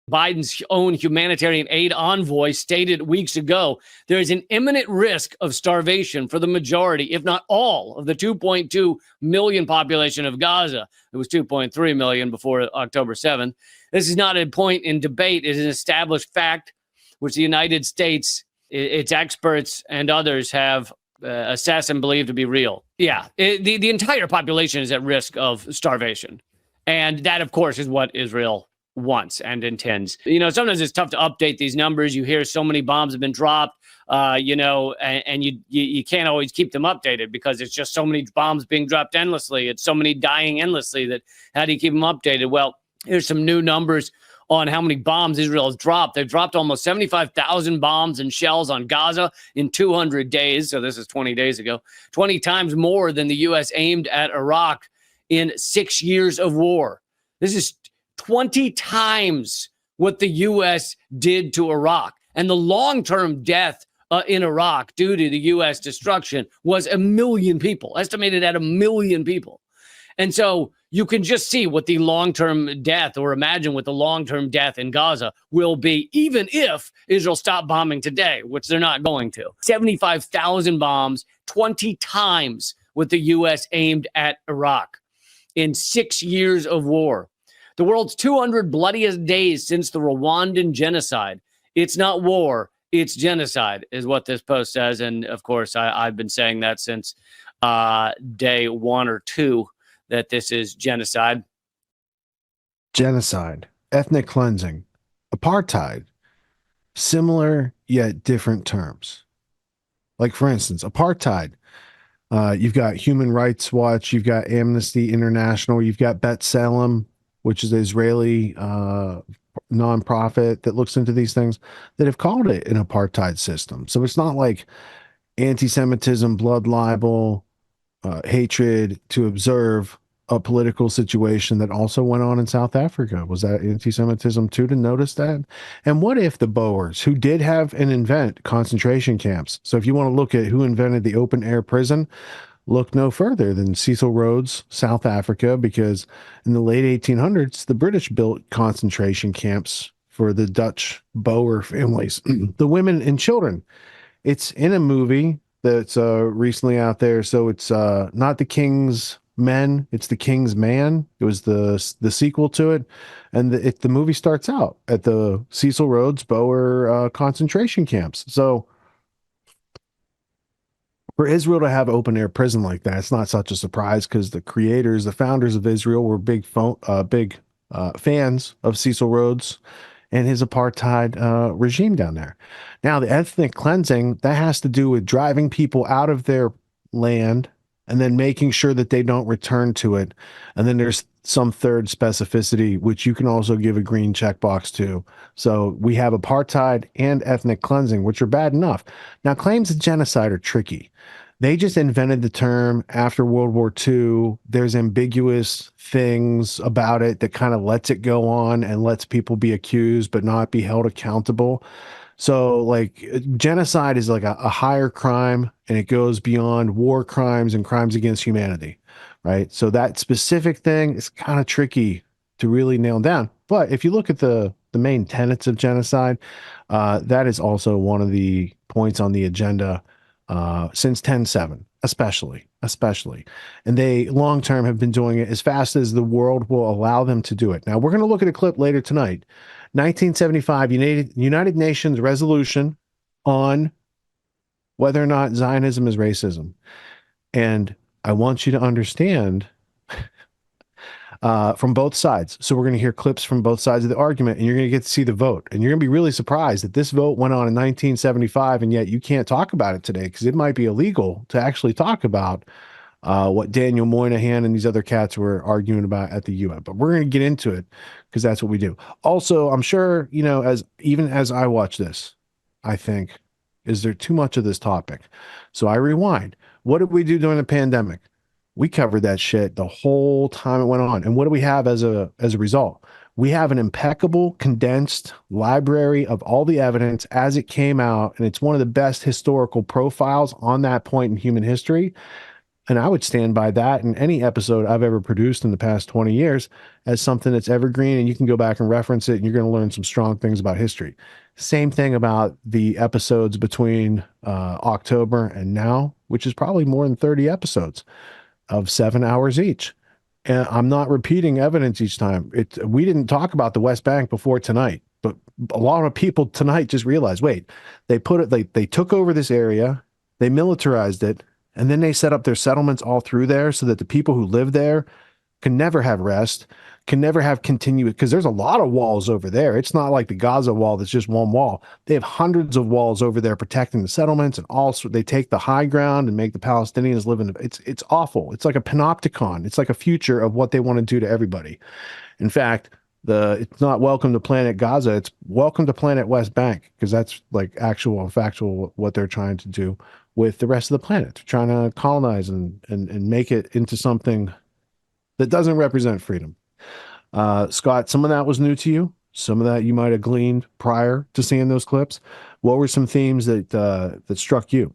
Biden's own humanitarian aid envoy stated weeks ago, there is an imminent risk of starvation for the majority, if not all, of the 2.2 million population of Gaza. It was 2.3 million before October 7th. This is not a point in debate. It is an established fact, which the United States, its experts, and others have assessed and believed to be real. Yeah, the entire population is at risk of starvation. And that, of course, is what Israel wants and intends. Sometimes it's tough to update these numbers. You hear so many bombs have been dropped, and you can't always keep them updated because it's just so many bombs being dropped endlessly. It's so many dying endlessly that how do you keep them updated? Well, here's some new numbers on how many bombs Israel has dropped. They've dropped almost 75,000 bombs and shells on Gaza in 200 days. So this is 20 days ago, 20 times more than the U.S. aimed at Iraq in 6 years of war. This is 20 times what the U.S. did to Iraq. And the long-term death in Iraq due to the U.S. destruction was 1 million people, estimated at 1 million people. And so you can just see what the long-term death, or imagine what the long-term death in Gaza will be, even if Israel stopped bombing today, which they're not going to. 75,000 bombs, 20 times what the U.S. aimed at Iraq in 6 years of war. The world's 200 bloodiest days since the Rwandan genocide. It's not war, it's genocide, is what this post says. And of course, I've been saying that since day 1 or 2, that this is genocide. Genocide, ethnic cleansing, apartheid, similar yet different terms. Like, for instance, apartheid. You've got Human Rights Watch, you've got Amnesty International, you've got B'Tselem, which is an Israeli nonprofit that looks into these things, that have called it an apartheid system. So it's not like anti-Semitism, blood libel, hatred to observe a political situation that also went on in South Africa. Was that anti-Semitism too, to notice that? And what if the Boers, who did have and invent concentration camps? So if you want to look at who invented the open air prison, look no further than Cecil Rhodes, South Africa, because in the late 1800s, the British built concentration camps for the Dutch Boer families, the women and children. It's in a movie that's recently out there. So it's not The King's Men, it's The King's Man. It was the sequel to it. And the movie starts out at the Cecil Rhodes Boer concentration camps. So for Israel to have open air prison like that, it's not such a surprise, because the founders of Israel were big fans of Cecil Rhodes and his apartheid regime down there. Now, the ethnic cleansing, that has to do with driving people out of their land and then making sure that they don't return to it. And then there's some third specificity, which you can also give a green checkbox to. So we have apartheid and ethnic cleansing, which are bad enough. Now, claims of genocide are tricky. They just invented the term after World War II. There's ambiguous things about it that kind of lets it go on and lets people be accused but not be held accountable. So, like, genocide is like a higher crime, and it goes beyond war crimes and crimes against humanity, right? So that specific thing is kind of tricky to really nail down. But if you look at the main tenets of genocide, that is also one of the points on the agenda since 10/7, especially. And they long-term have been doing it as fast as the world will allow them to do it. Now, we're going to look at a clip later tonight. 1975 United Nations resolution on whether or not Zionism is racism. And I want you to understand from both sides. So we're going to hear clips from both sides of the argument, and you're going to get to see the vote. And you're going to be really surprised that this vote went on in 1975, and yet you can't talk about it today because it might be illegal to actually talk about what Daniel Moynihan and these other cats were arguing about at the UN. But we're going to get into it because that's what we do. Also, I'm sure, as I watch this, I think, is there too much of this topic? So I rewind. What did we do during the pandemic? We covered that shit the whole time it went on. And what do we have as a result? We have an impeccable, condensed library of all the evidence as it came out. And it's one of the best historical profiles on that point in human history. And I would stand by that in any episode I've ever produced in the past 20 years as something that's evergreen, and you can go back and reference it and you're going to learn some strong things about history. Same thing about the episodes between October and now, which is probably more than 30 episodes of 7 hours each. And I'm not repeating evidence each time. We didn't talk about the West Bank before tonight, but a lot of people tonight just realized, wait, they took over this area, they militarized it, and then they set up their settlements all through there so that the people who live there can never have rest, can never have continuous, because there's a lot of walls over there. It's not like the Gaza wall that's just one wall. They have hundreds of walls over there protecting the settlements, and also they take the high ground and make the Palestinians live in it's awful. It's like a panopticon. It's like a future of what they want to do to everybody. In fact, it's not welcome to planet Gaza, it's welcome to planet West Bank, because that's like actual and factual what they're trying to do with the rest of the planet. They're trying to colonize and make it into something that doesn't represent freedom. Scott, some of that was new to you. Some of that you might have gleaned prior to seeing those clips. What were some themes that struck you?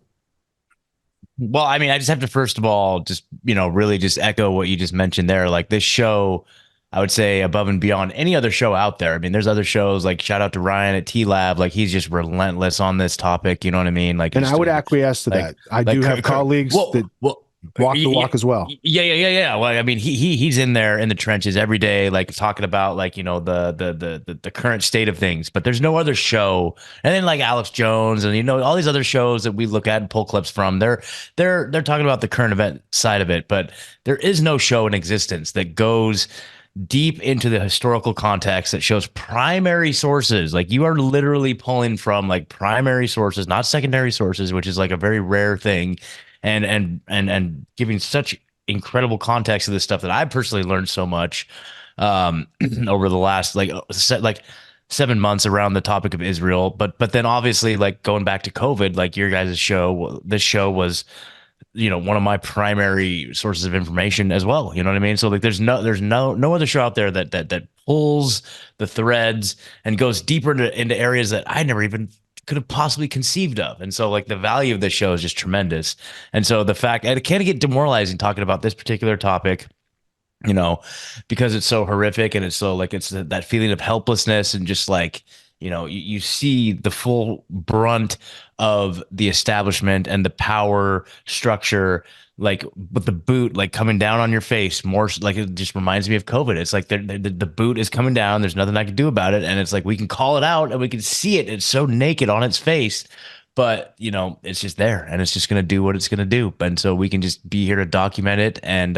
Well, I mean, I just have to first of all just, really just echo what you just mentioned there. Like this show, I would say above and beyond any other show out there. I mean, there's other shows like shout out to Ryan at T Lab. Like he's just relentless on this topic. You know what I mean? Like, and I would acquiesce to that. I do have colleagues that walk the walk as well. Yeah. Well, I mean, he's in there in the trenches every day, like talking about like, the current state of things, but there's no other show. And then like Alex Jones and, all these other shows that we look at and pull clips from, they're talking about the current event side of it, but there is no show in existence that goes deep into the historical context that shows primary sources. Like you are literally pulling from like primary sources, not secondary sources, which is like a very rare thing. And giving such incredible context to this stuff that I personally learned so much over the last like 7 months around the topic of Israel. But then obviously like going back to COVID, like your guys' show, this show was, one of my primary sources of information as well. You know what I mean? So like there's no other show out there that pulls the threads and goes deeper into areas that I never even could have possibly conceived of. And so like the value of this show is just tremendous. And so the fact, and it can get demoralizing talking about this particular topic, because it's so horrific and it's so like, it's that feeling of helplessness and just like, you see the full brunt of the establishment and the power structure, like with the boot, like coming down on your face more like it just reminds me of COVID. It's like the boot is coming down. There's nothing I can do about it. And it's like, we can call it out and we can see it. It's so naked on its face, but it's just there and it's just going to do what it's going to do. And so we can just be here to document it and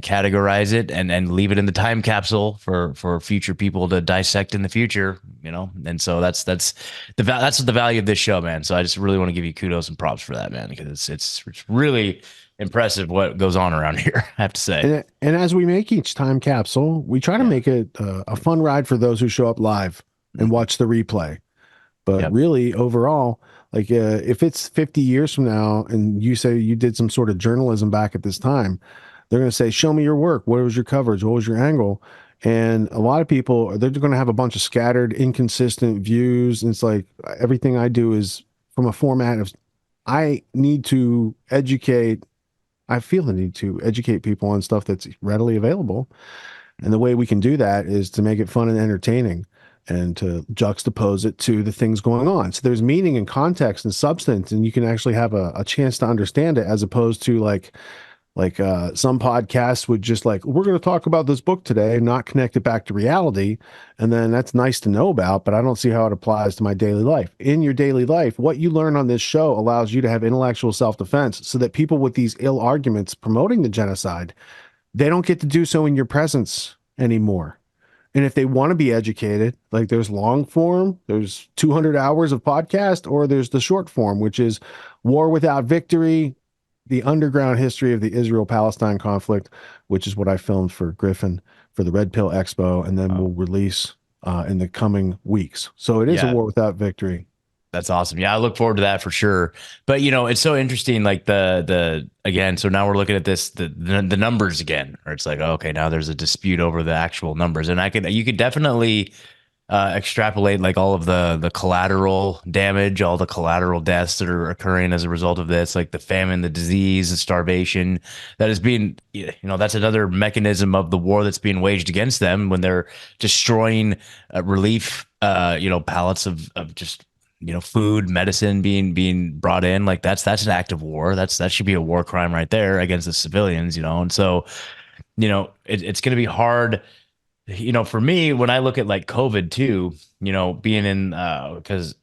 categorize it and leave it in the time capsule for future people to dissect in the future, and so that's the value of this show, man. So I just really want to give you kudos and props for that, man, because it's really impressive what goes on around here, I have to say. And as we make each time capsule, we try to make it a fun ride for those who show up live and watch the replay. But really, overall, like if it's 50 years from now and you say you did some sort of journalism back at this time, they're going to say, show me your work. What was your coverage? What was your angle? And a lot of people, they're going to have a bunch of scattered, inconsistent views. And it's like everything I do is from a format of, I need to educate. I feel the need to educate people on stuff that's readily available. And the way we can do that is to make it fun and entertaining and to juxtapose it to the things going on. So there's meaning and context and substance, and you can actually have a chance to understand it, as opposed to like some podcasts would just like, we're going to talk about this book today and not connect it back to reality. And then that's nice to know about, but I don't see how it applies to my daily life. In your daily life, what you learn on this show allows you to have intellectual self-defense so that people with these ill arguments promoting the genocide, they don't get to do so in your presence anymore. And if they want to be educated, like there's long form, there's 200 hours of podcast, or there's the short form, which is War Without Victory, the underground history of the Israel-Palestine conflict, which is what I filmed for Griffin for the Red Pill Expo, and then we'll release in the coming weeks. So it is a War Without Victory. That's awesome. Yeah, I look forward to that for sure. But it's so interesting. Like the again, so now we're looking at this the numbers again, or it's like, okay, now there's a dispute over the actual numbers, and you could definitely extrapolate like all of the collateral damage, all the collateral deaths that are occurring as a result of this, like the famine, the disease, the starvation that is being, that's another mechanism of the war that's being waged against them when they're destroying relief, pallets of just, food, medicine being brought in. Like that's an act of war. That should be a war crime right there against the civilians, and so, it's going to be hard. For me, when I look at like COVID too, being in, because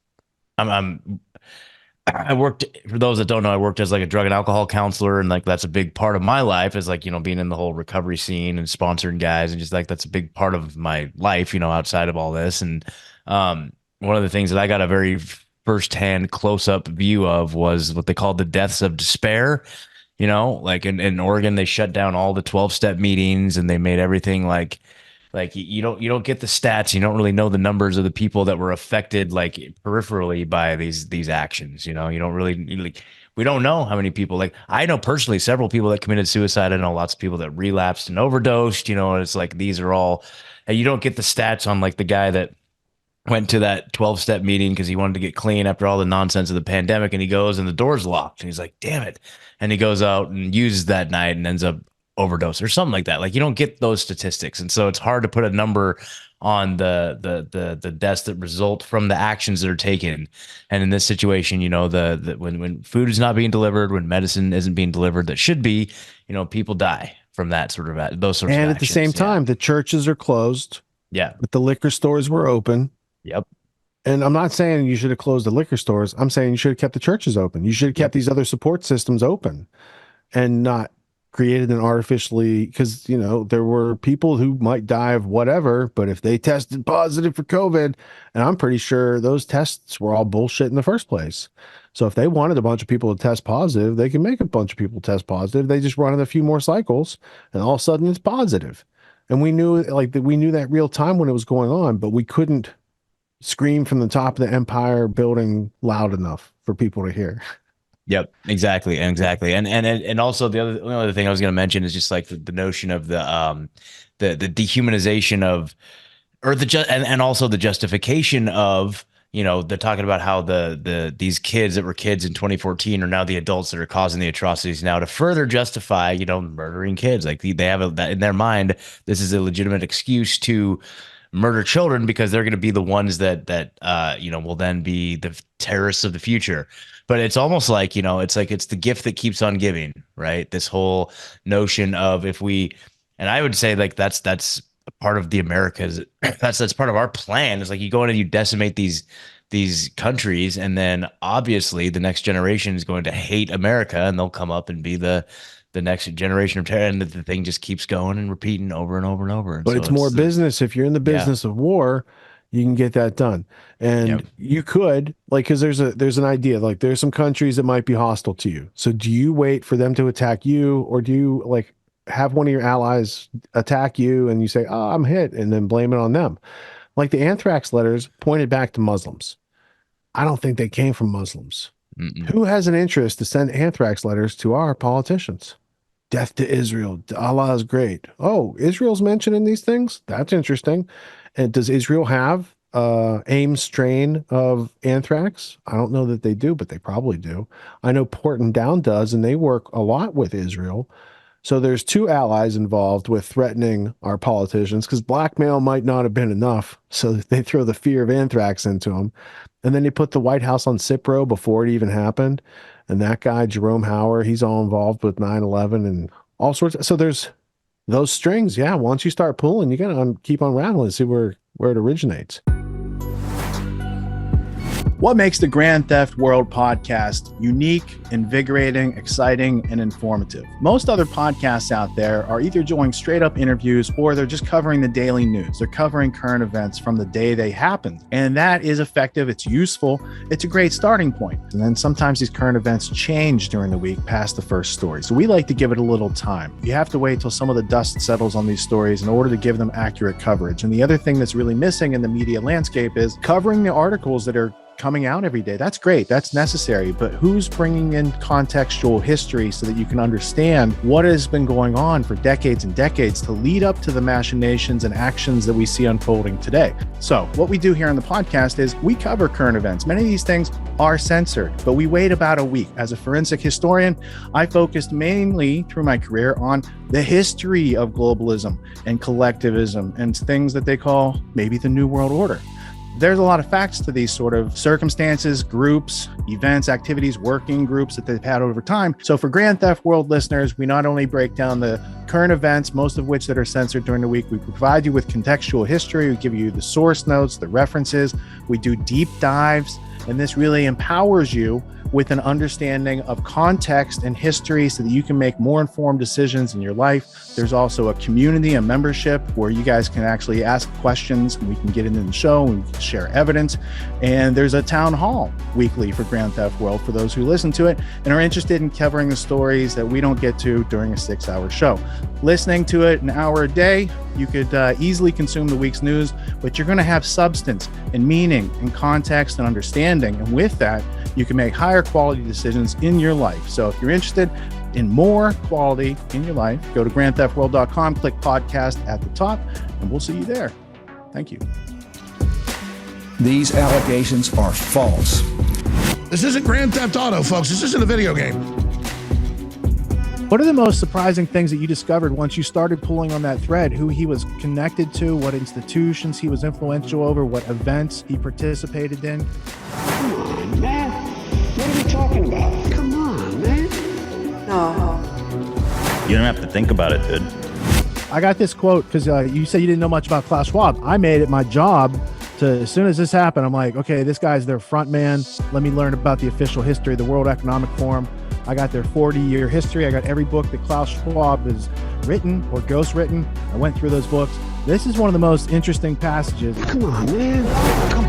I worked, for those that don't know, I worked as like a drug and alcohol counselor. And like, that's a big part of my life is like, being in the whole recovery scene and sponsoring guys. And just like, that's a big part of my life, outside of all this. And one of the things that I got a very firsthand close up view of was what they called the deaths of despair. Like in Oregon, they shut down all the 12-step meetings and they made everything like you don't get the stats. You don't really know the numbers of the people that were affected like peripherally by these actions. You don't really we don't know how many people. Like I know personally several people that committed suicide. I know lots of people that relapsed and overdosed. And it's like these are all, and you don't get the stats on like the guy that went to that 12-step meeting because he wanted to get clean after all the nonsense of the pandemic, and he goes and the door's locked and he's like, damn it. And he goes out and uses that night and ends up overdose or something like that. Like you don't get those statistics. And so it's hard to put a number on the deaths that result from the actions that are taken. And in this situation, when food is not being delivered, when medicine isn't being delivered that should be, people die from that sort of those sorts of actions. And at the same time, the churches are closed. Yeah. But the liquor stores were open. Yep. And I'm not saying you should have closed the liquor stores. I'm saying you should have kept the churches open. You should have kept these other support systems open and not created an artificially, because there were people who might die of whatever, but if they tested positive for COVID, and I'm pretty sure those tests were all bullshit in the first place. So if they wanted a bunch of people to test positive, they can make a bunch of people test positive. They just run it a few more cycles and all of a sudden it's positive. And we knew that real time when it was going on, but we couldn't scream from the top of the Empire building loud enough for people to hear. Yep, exactly. And also the only other thing I was going to mention is just like the notion of the dehumanization of, or and also the justification of, they're talking about how these kids that were kids in 2014 are now the adults that are causing the atrocities now to further justify, murdering kids. Like they have that in their mind, this is a legitimate excuse to murder children because they're going to be the ones that will then be the terrorists of the future. But it's almost like, it's the gift that keeps on giving, right? This whole notion of and I would say like that's part of the Americas. That's part of our plan. It's like you go in and you decimate these countries, and then obviously the next generation is going to hate America, and they'll come up and be the next generation of terror, and the thing just keeps going and repeating over and over and over. But so it's more business. If you're in the business of war, you can get that done. And you could, like, because there's an idea, like there's some countries that might be hostile to you. So do you wait for them to attack you, or do you like have one of your allies attack you and you say, oh, I'm hit, and then blame it on them? Like the anthrax letters pointed back to Muslims. I don't think they came from Muslims. Who has an interest to send anthrax letters to our politicians? Death to Israel. Allah is great. Oh, Israel's mentioned in these things? That's interesting. And does Israel have AIM strain of anthrax? I don't know that they do, but they probably do. I know Porton Down does, and they work a lot with Israel. So there's two allies involved with threatening our politicians, because blackmail might not have been enough. So they throw the fear of anthrax into them. And then they put the White House on Cipro before it even happened. And that guy, Jerome Howard, he's all involved with 9/11 and all sorts. So there's those strings. Yeah, once you start pulling, you got to keep unraveling and see where it originates. What makes the Grand Theft World podcast unique, invigorating, exciting, and informative? Most other podcasts out there are either doing straight up interviews or they're just covering the daily news. They're covering current events from the day they happened. And that is effective. It's useful. It's a great starting point. And then sometimes these current events change during the week past the first story. So we like to give it a little time. You have to wait till some of the dust settles on these stories in order to give them accurate coverage. And the other thing that's really missing in the media landscape is covering the articles that are coming out every day. That's great. That's necessary. But who's bringing in contextual history so that you can understand what has been going on for decades and decades to lead up to the machinations and actions that we see unfolding today? So what we do here on the podcast is we cover current events. Many of these things are censored, but we wait about a week. As a forensic historian, I focused mainly through my career on the history of globalism and collectivism and things that they call maybe the New World Order. There's a lot of facts to these sort of circumstances, groups, events, activities, working groups that they've had over time. So for Grand Theft World listeners, we not only break down the current events, most of which that are censored during the week, we provide you with contextual history, we give you the source notes, the references, we do deep dives, and this really empowers you with an understanding of context and history so that you can make more informed decisions in your life. There's also a community, a membership where you guys can actually ask questions and we can get into the show and we can share evidence. And there's a town hall weekly for Grand Theft World for those who listen to it and are interested in covering the stories that we don't get to during a 6-hour show. Listening to it an hour a day, you could easily consume the week's news, but you're going to have substance and meaning and context and understanding. And with that, you can make higher quality decisions in your life. So if you're interested in more quality in your life, go to grandtheftworld.com, click podcast at the top, and we'll see you there. Thank you. These allegations are false. This isn't Grand Theft Auto, folks. This isn't a video game. What are the most surprising things that you discovered once you started pulling on that thread? Who he was connected to, what institutions he was influential over, what events he participated in? Come on, man. What are we talking about? Come on, man. No. You don't have to think about it, dude. I got this quote because you said you didn't know much about Klaus Schwab. I made it my job to, as soon as this happened, I'm like, okay, this guy's their front man. Let me learn about the official history of the World Economic Forum. I got their 40-year history. I got every book that Klaus Schwab has written or ghostwritten. I went through those books. This is one of the most interesting passages. Come on, man. Come